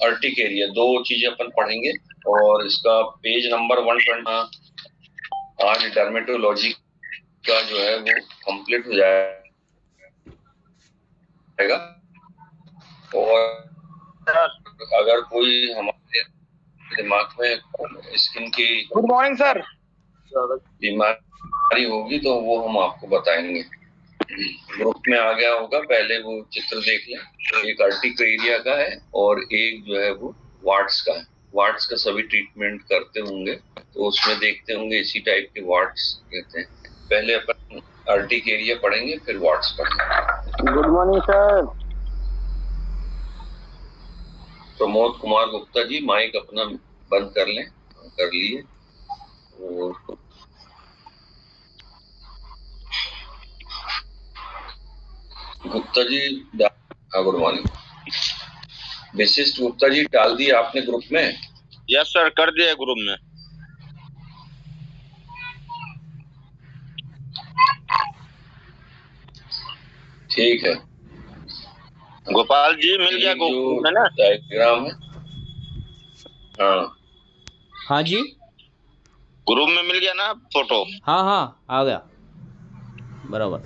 Urticaria, दो चीजें अपन पढ़ेंगे और इसका पेज नंबर 120 आज डर्मेटोलॉजी का जो है वो कंप्लीट हो जाएगा। और अगर कोई हमारे दिमाग में स्किन की गुड मॉर्निंग सर बीमारी होगी तो वो हम आपको बताएंगे। ग्रुप में आ गया होगा, पहले वो चित्र देख लें। एक अर्टिकेरिया का है और एक जो है वो वार्ट्स का है। वार्ट्स का सभी ट्रीटमेंट करते होंगे तो उसमें देखते होंगे इसी टाइप के वार्ट्स कहते हैं। पहले अपन अर्टिकेरिया पढ़ेंगे फिर वार्ट्स पढ़ेंगे। Good morning sir. Pramod Kumar Gupta ji mike अपना बंद कर लें। कर लिए। और गुप्ता जी गुड मॉर्निंग। विशिष्ट गुप्ता जी डाल दिए आपने ग्रुप में? यस सर, कर दिया ग्रुप में। ठीक है। गोपाल जी मिल गया ग्रुप में ना डायग्राम है? हाँ जी, ग्रुप में मिल गया ना फोटो? हाँ हाँ आ गया बराबर।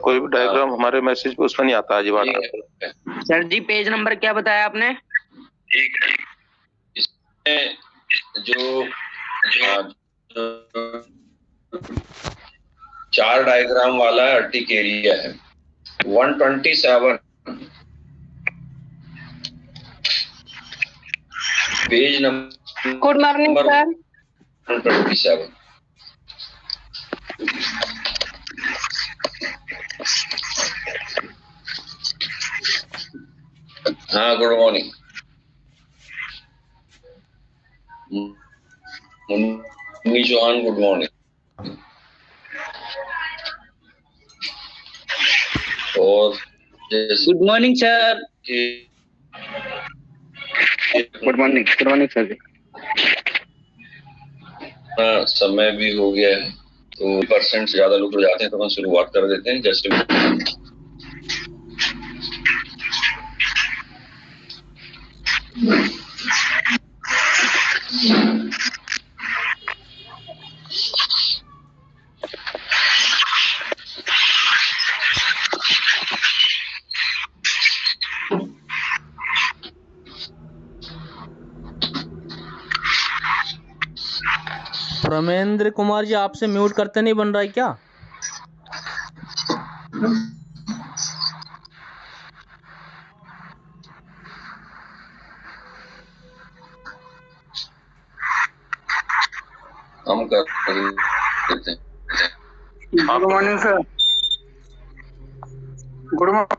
कोई भी डायग्राम हमारे मैसेज पे उसमें नहीं आता है। सर जी पेज नंबर क्या बताया आपने? ठीक है। इसमें जो 4 डायग्राम वाला अर्टिकेरिया है 127 page number. Good morning sir. 127। हाँ good morning. Munni Chauhan good morning. और good morning sir. Good morning sir ji. समय भी हो गया है तो % से ज्यादा लोग हो जाते हैं तो हम शुरुआत कर देते हैं। जैसे प्रमेंद्र कुमार जी आपसे म्यूट करते नहीं बन रहा है क्या? हम कर देते हैं। Good morning sir. Good morning.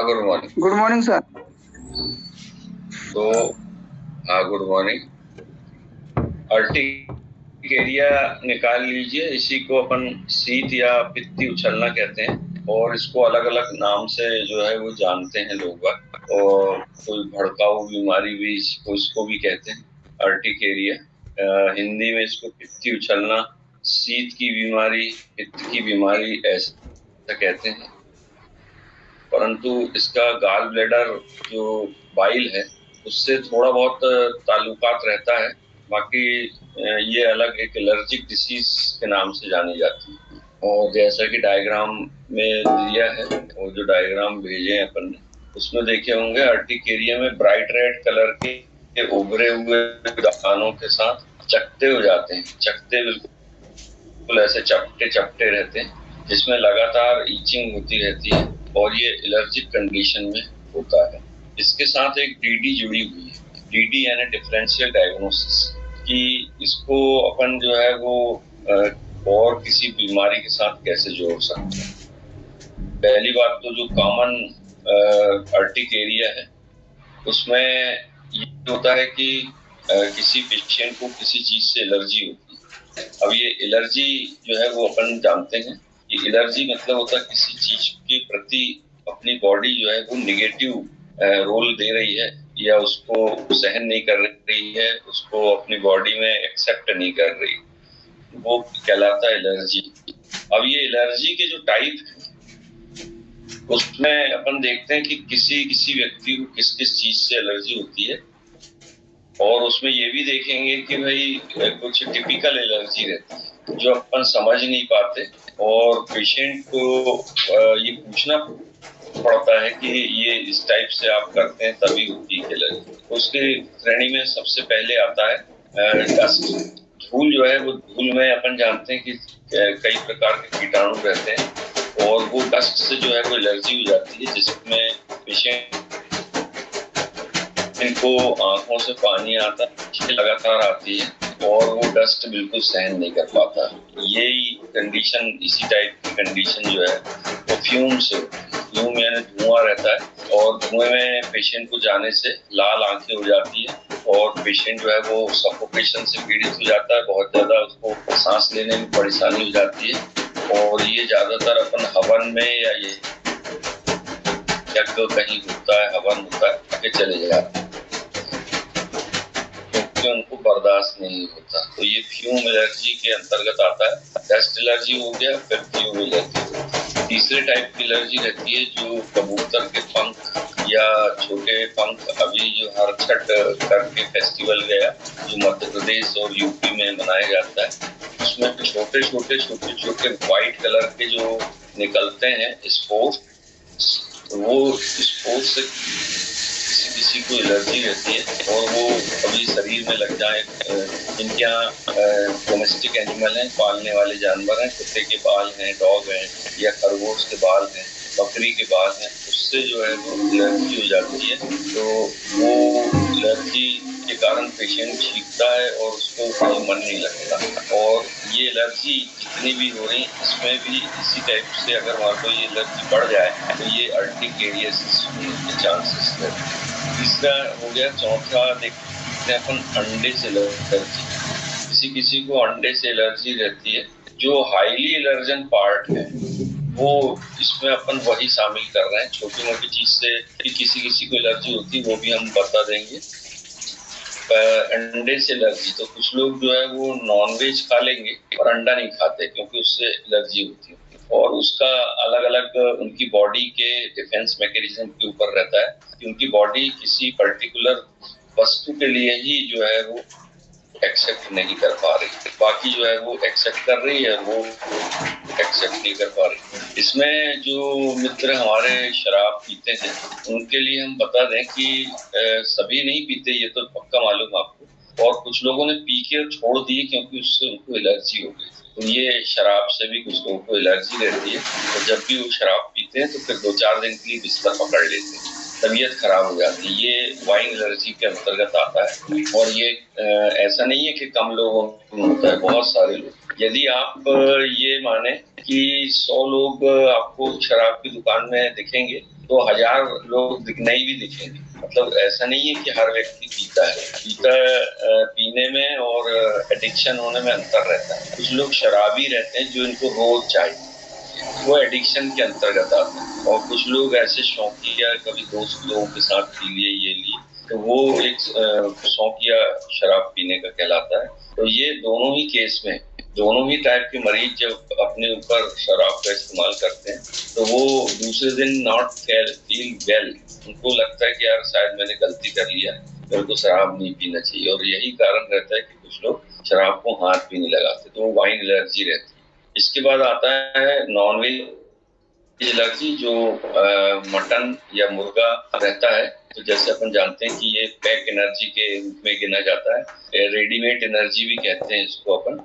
Good morning. Good morning sir. तो गुड मॉर्निंग। अर्टिकेरिया निकाल लीजिए। इसी को अपन शीत या पित्ती उछलना कहते हैं और इसको अलग अलग नाम से जो है वो जानते हैं लोग। और कोई भड़काऊ बीमारी भी इसको भी कहते हैं अर्टिकेरिया। हिंदी में इसको पित्ती उछलना, शीत की बीमारी, पित्त की बीमारी ऐसा कहते हैं। परंतु इसका गॉल ब्लैडर जो बाइल है उससे थोड़ा बहुत ताल्लुकात रहता है। बाकी ये अलग एक एलर्जिक डिसीज के नाम से जानी जाती है। और जैसा कि डायग्राम में दिया है और जो डायग्राम भेजे हैं अपन ने उसमें देखे होंगे अर्टिकेरिया में ब्राइट रेड कलर के उभरे हुए दानों के साथ चकते हो जाते हैं। चकते बिल्कुल ऐसे चपटे चपटे रहते हैं जिसमें लगातार ईचिंग होती रहती है और ये एलर्जिक कंडीशन में होता है। इसके साथ एक डीडी जुड़ी हुई है। डीडी यानी डिफरेंशियल डायग्नोसिस कि इसको अपन जो है वो और किसी बीमारी के साथ कैसे जोड़ सकते हैं। पहली बात तो जो कॉमन अर्टिकेरिया है उसमें ये होता है कि किसी पेशेंट को किसी चीज से एलर्जी होती है। अब ये एलर्जी जो है वो अपन जानते हैं कि एलर्जी मतलब होता है किसी चीज के प्रति अपनी बॉडी जो है वो निगेटिव रोल दे रही है या उसको सहन नहीं कर रही है, उसको अपनी बॉडी में एक्सेप्ट नहीं कर रही, वो कहलाता है एलर्जी। अब ये एलर्जी के जो टाइप है उसमें अपन देखते हैं कि किसी किसी व्यक्ति को किस किस चीज से एलर्जी होती है, और उसमें ये भी देखेंगे कि भाई कुछ टिपिकल एलर्जी रहती है जो अपन समझ नहीं पाते, और पेशेंट को ये पूछना पड़ता है कि ये इस टाइप से आप करते हैं तभी होती है एलर्जी। उसके श्रेणी में सबसे पहले आता है डस्ट। धूल जो है वो धूल में अपन जानते हैं कि कई प्रकार के कीटाणु रहते हैं, और वो डस्ट से जो है वो एलर्जी हो जाती है, जिसमें पेशेंट इनको आंखों से पानी आता है, लगातार आती है, और वो डस्ट बिल्कुल सहन नहीं कर पाता। यही कंडीशन, इसी टाइप की कंडीशन जो है वो फ्यूम से होती है। फ्यूम यानी धुआं रहता है, और धुएं में पेशेंट को जाने से लाल आंखें हो जाती है, और पेशेंट जो है वो सफोकेशन से पीड़ित हो जाता है, बहुत ज्यादा उसको सांस लेने में परेशानी हो जाती है। और ये ज्यादातर अपन हवन में या ये यज्ञ कहीं होता है, हवन होता है कि चले जाते हैं, क्योंकि उनको बर्दाश्त नहीं होता। तो ये फ्यूम एलर्जी के अंतर्गत आता है। डस्ट एलर्जी हो गया, फिर फ्यूम एलर्जी। तीसरे टाइप की एलर्जी रहती है जो कबूतर के पंख या छोटे पंख, अभी जो हरछठ करके फेस्टिवल गया जो मध्य प्रदेश और यूपी में मनाया जाता है, उसमें छोटे छोटे व्हाइट कलर के जो निकलते हैं स्पोर्स, वो स्पोर्स से किसी को एलर्जी रहती है, और वो कभी शरीर में लग जाए। जिनके यहाँ डोमेस्टिक एनिमल हैं, पालने वाले जानवर हैं, कुत्ते के बाल हैं, डॉग हैं, या खरगोश के बाल हैं, बकरी के बाल हैं, उससे जो है वो एलर्जी हो जाती है। तो वो एलर्जी के कारण पेशेंट छींकता है और उसको कहीं मन नहीं लगता। और ये एलर्जी जितनी भी हो रही, इसमें भी इसी टाइप से अगर वहाँ पर ये एलर्जी बढ़ जाए तो ये अर्टिकेरियसिस के चांसेस रहते हैं। तीसरा हो गया। चौथा देखते हैं अपन अंडे से एलर्जी। किसी किसी को अंडे से एलर्जी रहती है। जो हाईली एलर्जन पार्ट है वो इसमें अपन वही शामिल कर रहे हैं। छोटी मोटी चीज से किसी किसी को एलर्जी होती है वो भी हम बता देंगे। अंडे से एलर्जी, तो कुछ लोग जो है वो नॉनवेज खा लेंगे और अंडा नहीं खाते क्योंकि उससे एलर्जी होती है, और उसका अलग अलग उनकी बॉडी के डिफेंस मैकेनिज्म के ऊपर रहता है कि उनकी बॉडी किसी पर्टिकुलर वस्तु के लिए ही जो है वो एक्सेप्ट नहीं कर पा रही, बाकी जो है वो एक्सेप्ट कर रही है, वो एक्सेप्ट नहीं कर पा रही। इसमें जो मित्र हमारे शराब पीते हैं उनके लिए हम बता दें कि सभी नहीं पीते, ये तो पक्का मालूम आपको, और कुछ लोगों ने पी के छोड़ दिए क्योंकि उससे उनको एलर्जी हो गई। तो ये शराब से भी कुछ लोगों को एलर्जी रहती है, और जब भी वो शराब पीते हैं तो फिर 2-4 दिन के लिए बिस्तर पकड़ लेते हैं, तबीयत खराब हो जाती है। ये वाइन एलर्जी के अंतर्गत आता है, और ये ऐसा नहीं है कि कम लोगों में होता है, बहुत सारे लोग। यदि आप ये माने कि 100 लोग आपको शराब की दुकान में दिखेंगे तो 1000 लोग नहीं भी दिखेंगे। मतलब ऐसा नहीं है कि हर व्यक्ति पीता है। पीने में और एडिक्शन होने में अंतर रहता है। कुछ लोग शराबी रहते हैं जो इनको रोज चाहिए, वो एडिक्शन के अंतर्गत आता है, और कुछ लोग ऐसे शौकिया, कभी दोस्त लोगों के साथ पी लिए ये लिए, तो वो एक शौकिया शराब पीने का कहलाता है। तो ये दोनों ही केस में, दोनों ही टाइप के मरीज जब अपने ऊपर शराब का इस्तेमाल करते हैं तो वो दूसरे दिन नॉट फील वेल, उनको लगता है कि यार शायद मैंने गलती कर लिया, मेरे को शराब नहीं पीना चाहिए, और यही कारण रहता है कि कुछ लोग शराब को हाथ भी नहीं लगाते, तो वाइन एलर्जी रहती है। इसके बाद आता है नॉनवेज एलर्जी, जो मटन या मुर्गा रहता है। तो जैसे अपन जानते हैं कि ये पैक एनर्जी के रूप में गिना जाता है, रेडीमेड एनर्जी भी कहते हैं इसको अपन,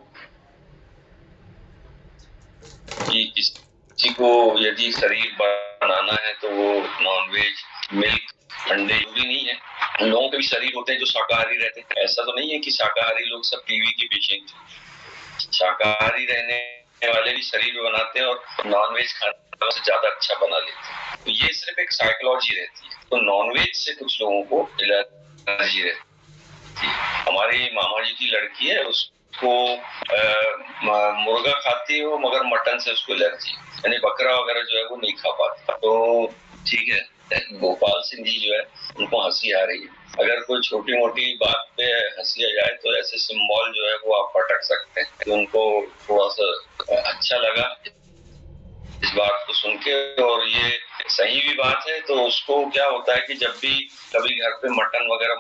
कि किसी को यदि शरीर बनाना है तो वो नॉनवेज, मिल्क, अंडे भी नहीं है। लोगों के भी शरीर होते हैं जो शाकाहारी रहते हैं। ऐसा तो नहीं है कि शाकाहारी लोग सब टीवी के पेशेंट हैं। शाकाहारी रहने वाले भी शरीर बनाते हैं और नॉनवेज खाने से ज्यादा अच्छा बना लेते हैं। तो ये सिर्फ एक साइकोलॉजी रहती है। तो नॉनवेज से कुछ लोगों को एलर्जी रहती है। हमारी मामा जी की लड़की है, उसको मुर्गा खाती है वो, मगर मटन से उसको एलर्जी, यानी बकरा वगैरह जो है वो नहीं खा पाता। तो ठीक है, गोपाल सिंह जी जो है उनको हंसी आ रही है। अगर कोई छोटी मोटी बात पे हंसी आ जाए तो ऐसे सिंबल जो है वो आप पटक सकते हैं। तो उनको थोड़ा सा अच्छा लगा बात को सुन के, और ये सही भी बात है। तो उसको क्या होता है कि जब भी कभी घर पे मटन वगैरह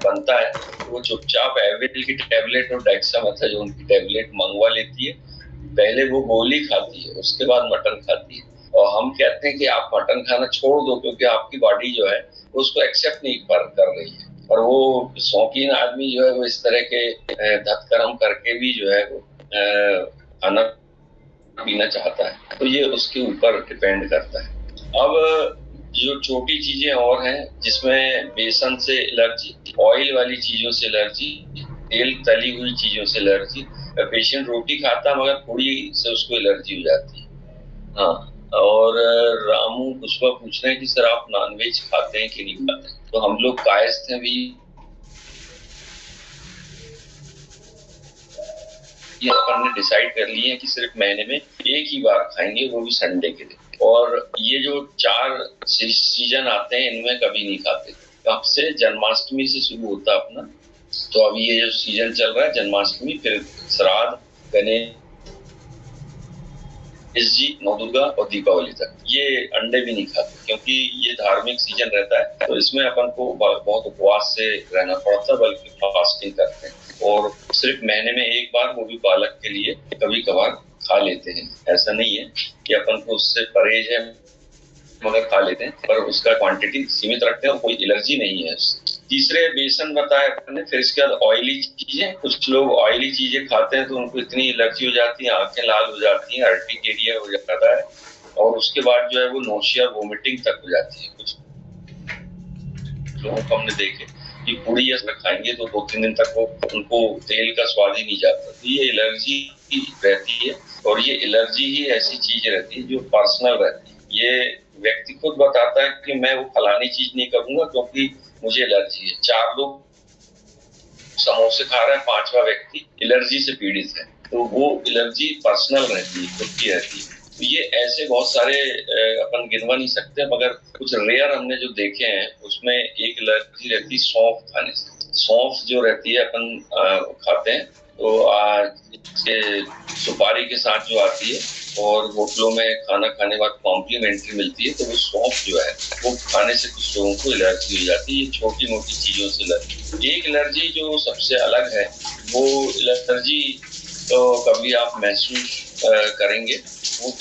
बनता है तो वो चुपचाप एविल की टैबलेट और डेक्सामेथासोन की टैबलेट मंगवा लेती है। पहले वो गोली खाती है, उसके बाद मटन खाती है। और हम कहते हैं कि आप मटन खाना छोड़ दो, क्योंकि आपकी बॉडी जो है उसको एक्सेप्ट नहीं कर रही है। और वो शौकीन आदमी जो है वो इस तरह के धतकर्म करके भी जो है वो खाना पीना चाहता है। तो ये उसके ऊपर डिपेंड करता है। अब जो छोटी चीजें और हैं जिसमें बेसन से एलर्जी, ऑयल वाली चीजों से एलर्जी, तेल तली हुई चीजों से एलर्जी। पेशेंट रोटी खाता मगर पूरी से उसको एलर्जी हो जाती है। हाँ, और रामू पुष्पा पूछ रहे हैं कि सर आप नॉनवेज खाते हैं कि नहीं खाते? तो हम लोग कायस्थ हैं भी, ये अपन ने डिसाइड कर लिए हैं कि सिर्फ महीने में एक ही बार खाएंगे, वो भी संडे के दिन। और ये जो 4 सीजन आते हैं इनमें कभी नहीं खाते। कब से? जन्माष्टमी से शुरू होता है अपना। तो अभी ये जो सीजन चल रहा है जन्माष्टमी, फिर श्राद्ध, गणेश जी, नवदुर्गा और दीपावली तक ये अंडे भी नहीं खाते, क्योंकि ये धार्मिक सीजन रहता है। तो इसमें अपन को बहुत उपवास से रहना पड़ता है, बल्कि फास्टिंग करते हैं। और सिर्फ महीने में एक बार, वो भी बालक के लिए कभी कभार खा लेते हैं। ऐसा नहीं है कि अपन को उससे परहेज है, मगर खा लेते हैं, पर उसका क्वांटिटी सीमित रखते हैं और कोई एलर्जी नहीं है उससे। तीसरे बेसन बताया आपने, फिर इसके बाद ऑयली चीजें। कुछ लोग ऑयली चीजें खाते हैं तो उनको इतनी एलर्जी हो जाती है, आंखें लाल हो जाती हैं, अर्टिकेरिया हो जाता है, और उसके बाद जो है वो नोशिया, वोमिटिंग तक हो जाती है। कुछ लोगों को हमने देखे कि पूरी ऐसा खाएंगे तो 2-3 दिन तक वो उनको तेल का स्वाद ही नहीं जाता। तो ये एलर्जी रहती है, और ये एलर्जी ही ऐसी चीज रहती है जो पर्सनल रहती है। ये व्यक्ति खुद बताता है कि मैं वो फलानी चीज नहीं करूंगा क्योंकि मुझे एलर्जी है। 4 लोग समोसे खा रहे हैं, 5वां व्यक्ति एलर्जी से पीड़ित है। तो वो एलर्जी पर्सनल रहती है, खुद की रहती है। तो ये ऐसे बहुत सारे अपन गिनवा नहीं सकते, मगर कुछ रेयर हमने जो देखे हैं उसमें एक एलर्जी रहती है सौंफ खाने से। सौंफ जो रहती है अपन खाते हैं तो सुपारी के साथ जो आती है, और होटलों में खाना खाने बाद कॉम्प्लीमेंट्री मिलती है, तो वो सौंफ जो है वो खाने से कुछ लोगों को एलर्जी हो जाती है। ये छोटी मोटी चीजों से एलर्जी। एक एलर्जी जो सबसे अलग है, वो एलर्जी तो कभी आप महसूस करेंगे, वो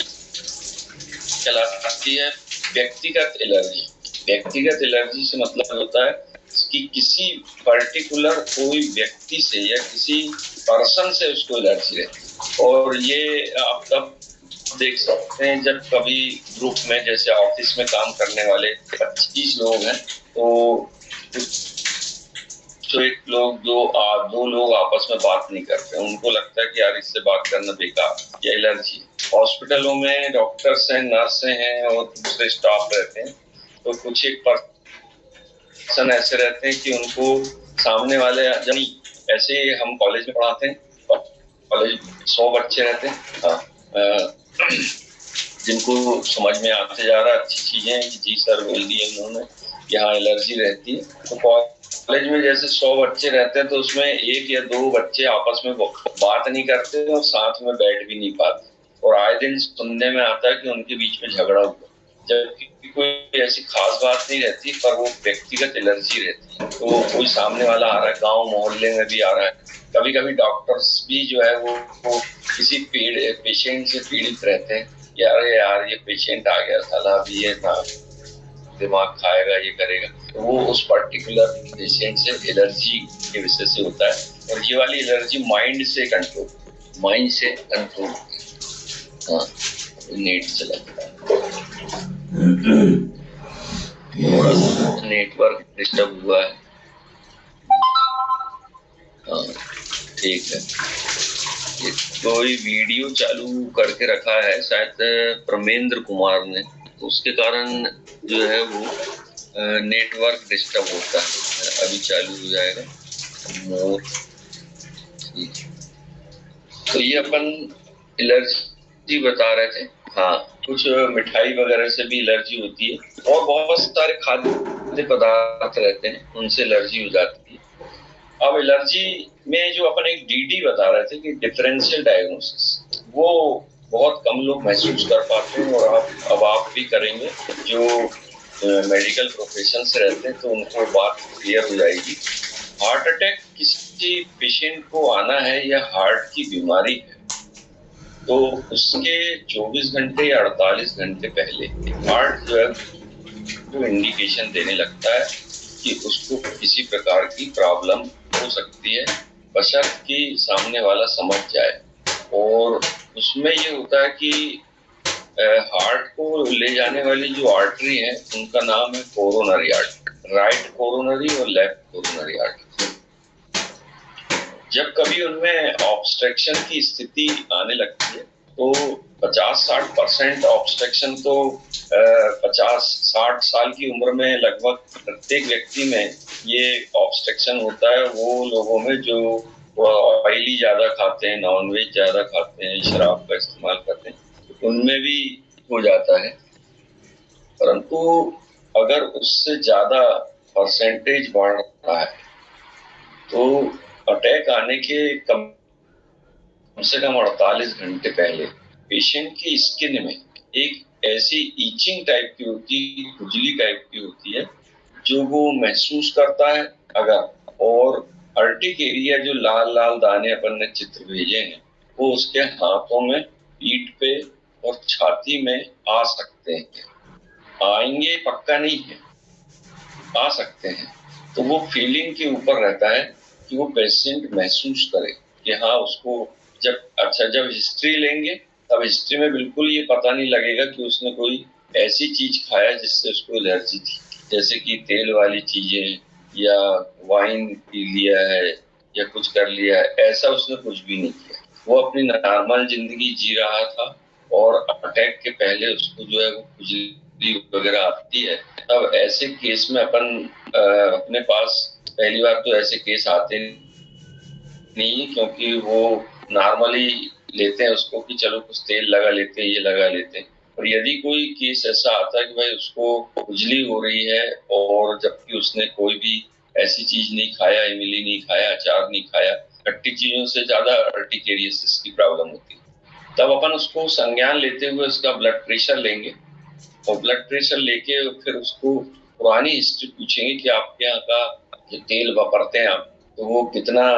कहलाती है व्यक्तिगत एलर्जी। व्यक्तिगत एलर्जी से मतलब होता है कि किसी पर्टिकुलर कोई व्यक्ति से या किसी पर्सन से उसको एलर्जी रहती है। और ये आप तब देख सकते हैं जब कभी ग्रुप में, जैसे ऑफिस में काम करने वाले 25 लोग हैं, तो एक लोग दो लोग आपस में बात नहीं करते, उनको लगता है कि यार इससे बात करना बेकार, या एलर्जी। हॉस्पिटलों में डॉक्टर्स हैं, नर्सें हैं और दूसरे स्टाफ रहते हैं, तो कुछ एक पर्सन ऐसे रहते हैं कि उनको सामने वाले, ऐसे हम कॉलेज में पढ़ाते हैं, कॉलेज 100 बच्चे रहते हैं, हाँ, जिनको समझ में आते जा रहा है अच्छी चीजें हैं कि जी सर बोल दिए उन्होंने, यहाँ एलर्जी रहती है। तो कॉलेज में जैसे 100 बच्चे रहते हैं, तो उसमें 1 या 2 बच्चे आपस में बात नहीं करते और साथ में बैठ भी नहीं पाते, और आए दिन सुनने में आता है कि उनके बीच में झगड़ा हुआ, जबकि कोई ऐसी खास बात नहीं रहती, पर वो व्यक्तिगत एलर्जी रहती है। तो कोई सामने वाला आ रहा है, गांव मोहल्ले में भी आ रहा है। कभी कभी डॉक्टर्स भी जो है वो किसी पेशेंट से पीड़ित रहते हैं, यार ये पेशेंट आ गया साला, अभी ये ना दिमाग खाएगा, ये करेगा, तो वो उस पर्टिकुलर पेशेंट से एलर्जी के विषय से होता है। और ये वाली एलर्जी माइंड से कंट्रोल हाँ, नेट चला, थोड़ा सा नेटवर्क डिस्टर्ब हुआ है। हाँ ठीक है, कोई वीडियो चालू करके रखा है शायद प्रमेंद्र कुमार ने, उसके कारण जो है वो नेटवर्क डिस्टर्ब होता है। अभी चालू हो जाएगा मोर, ठीक। तो ये अपन एलर्जी बता रहे थे। हाँ, कुछ मिठाई वगैरह से भी एलर्जी होती है, और बहुत सारे खाद्य पदार्थ रहते हैं उनसे एलर्जी हो जाती है। अब एलर्जी में जो अपन एक डीडी बता रहे थे कि डिफरेंशियल डायग्नोसिस, वो बहुत कम लोग महसूस कर पाते हैं, और अब आप भी करेंगे जो मेडिकल प्रोफेशन से रहते हैं तो उनको बात क्लियर हो जाएगी। हार्ट अटैक किसी पेशेंट को आना है या हार्ट की बीमारी है तो उसके 24 घंटे या 48 घंटे पहले हार्ट जो है वो इंडिकेशन देने लगता है कि उसको किसी प्रकार की प्रॉब्लम हो सकती है, बशर्ते कि सामने वाला समझ जाए। और उसमें ये होता है कि हार्ट को ले जाने वाली जो आर्टरी है उनका नाम है कोरोनरी आर्टरी, राइट कोरोनरी और लेफ्ट कोरोनरी आर्टरी। जब कभी उनमें ऑब्स्ट्रक्शन की स्थिति आने लगती है तो 50-60% ऑब्स्ट्रक्शन तो 50-60 साल की उम्र में लगभग प्रत्येक व्यक्ति में ये ऑब्स्ट्रक्शन होता है। वो लोगों में जो ऑयली ज्यादा खाते हैं, नॉनवेज ज्यादा खाते हैं, शराब का इस्तेमाल करते हैं, उनमें भी हो जाता है। परंतु अगर उससे ज्यादा परसेंटेज बढ़ रहा है तो अटैक आने के कम से कम 48 घंटे पहले पेशेंट की स्किन में एक ऐसी ईचिंग टाइप की होती है, खुजली टाइप की होती है जो वो महसूस करता है अगर, और अर्टिक एरिया जो लाल लाल दाने अपन ने चित्र भेजे हैं वो उसके हाथों में, पीठ पे और छाती में आ सकते हैं। आएंगे पक्का नहीं है, आ सकते हैं। तो वो फीलिंग के ऊपर रहता है कि वो पेशेंट महसूस करे कि हाँ उसको जब हिस्ट्री लेंगे तब हिस्ट्री में बिल्कुल ये पता नहीं लगेगा कि उसने कोई ऐसी चीज खाया जिससे उसको एलर्जी थी, जैसे कि तेल वाली चीजें या वाइन पी लिया है या कुछ कर लिया है, ऐसा उसने कुछ भी नहीं किया। वो अपनी नॉर्मल जिंदगी जी रहा था और अटैक के पहले उसको जो है वो खुजली वगैरह आती है। तब ऐसे केस में अपन अपने पास पहली बार तो ऐसे केस आते नहीं, क्योंकि वो नॉर्मली लेते हैं उसको कि चलो कुछ तेल लगा लेते हैं, ये लगा लेते हैं। और यदि कोई केस ऐसा आता है कि भाई उसको खुजली हो रही है और जबकि उसने कोई भी ऐसी चीज नहीं खाया, इमली नहीं खाया, अचार नहीं खाया, खट्टी चीजों से ज्यादा अर्टिकेरियसिस की प्रॉब्लम होती है, तब अपन उसको संज्ञान लेते हुए उसका ब्लड प्रेशर लेंगे और ब्लड प्रेशर लेके फिर उसको पुरानी हिस्ट्री पूछेंगे कि आपके यहाँ का जो तेल वापरते हैं आप, तो वो कितना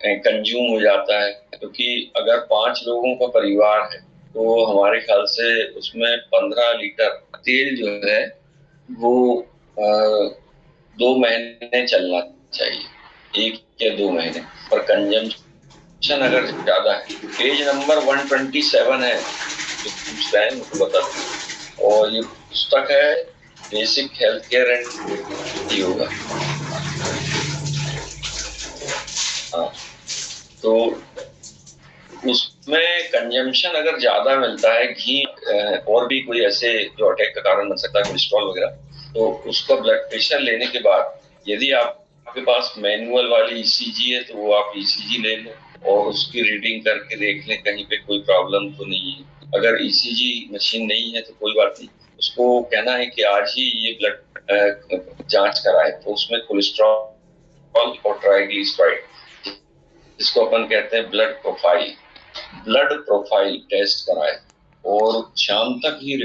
कंज्यूम हो जाता है। क्योंकि अगर 5 लोगों का परिवार है तो हमारे ख्याल से उसमें 15 लीटर तेल जो है वो 2 महीने चलना चाहिए, 1 या 2 महीने। पर कंजम्पशन अगर ज्यादा है, पेज नंबर 127 है जो पूछ रहे हैं उनको बता दूं, और ये पुस्तक है basic health care and yoga. हाँ, तो उसमें कंजम्पशन अगर ज्यादा मिलता है, घी और भी कोई ऐसे जो अटैक का कारण बन सकता है, कोलेस्ट्रॉल वगैरह, तो उसका ब्लड प्रेशर लेने के बाद यदि आपके पास मैनुअल वाली ईसीजी है तो वो आप ईसीजी ले लें और उसकी रीडिंग करके देख लें कहीं पे कोई प्रॉब्लम तो नहीं है। अगर ईसीजी मशीन नहीं है तो कोई बात नहीं, उसको कहना है कि आज ही ये ब्लड जांच कराए, तो उसमें कोलेस्ट्रॉल और ट्राइग्लिसराइड जिसको अपन कहते हैं ब्लड प्रोफाइल टेस्ट कराए और शाम तक ही